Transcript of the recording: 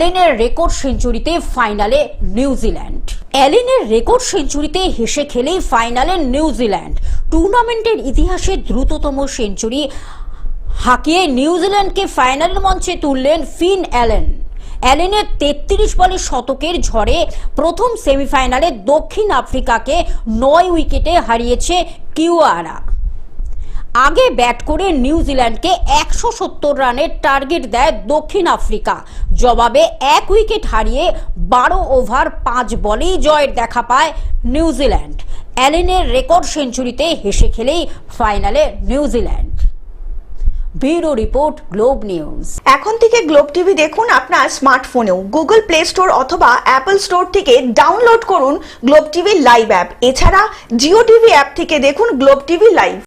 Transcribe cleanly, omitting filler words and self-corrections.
অ্যালেনের record সেঞ্চুরিতে ফাইনালে New Zealand. অ্যালেনের record সেঞ্চুরিতে হেসে খেলেই ফাইনালে নিউজিল্যান্ড। টুর্নামেন্টের ইতিহাসে দ্রুততম সেঞ্চুরি হাঁকিয়ে নিউজিল্যান্ডকে ফাইনালের মঞ্চে তুললেন ফিন অ্যালেন। অ্যালেনের 33 বলের শতকের ঝড়ে প্রথম সেমিফাইনালে দক্ষিণ আফ্রিকাকে 9 উইকেটে হারিয়েছে কিউয়ারা। আগে ব্যাট করে নিউজিল্যান্ডকে 170 রানের টার্গেট দেয় দক্ষিণ আফ্রিকা। জবাবে 1 উইকেট হারিয়ে 12 ওভার 5 বলেই জয়ের দেখা পায় নিউজিল্যান্ড। অ্যালেনের রেকর্ড সেঞ্চুরিতে হেসে খেলেই ফাইনালে New Zealand. Bureau report, globe news. এখন থেকে গ্লোব টিভি দেখুন আপনার স্মার্টফোনেও। গুগল প্লে স্টোর অথবা অ্যাপল স্টোর থেকে ডাউনলোড করুন গ্লোব টিভি লাইভ অ্যাপ। এছাড়া জিও টিভি অ্যাপ থেকে দেখুন গ্লোব টিভি লাইভ।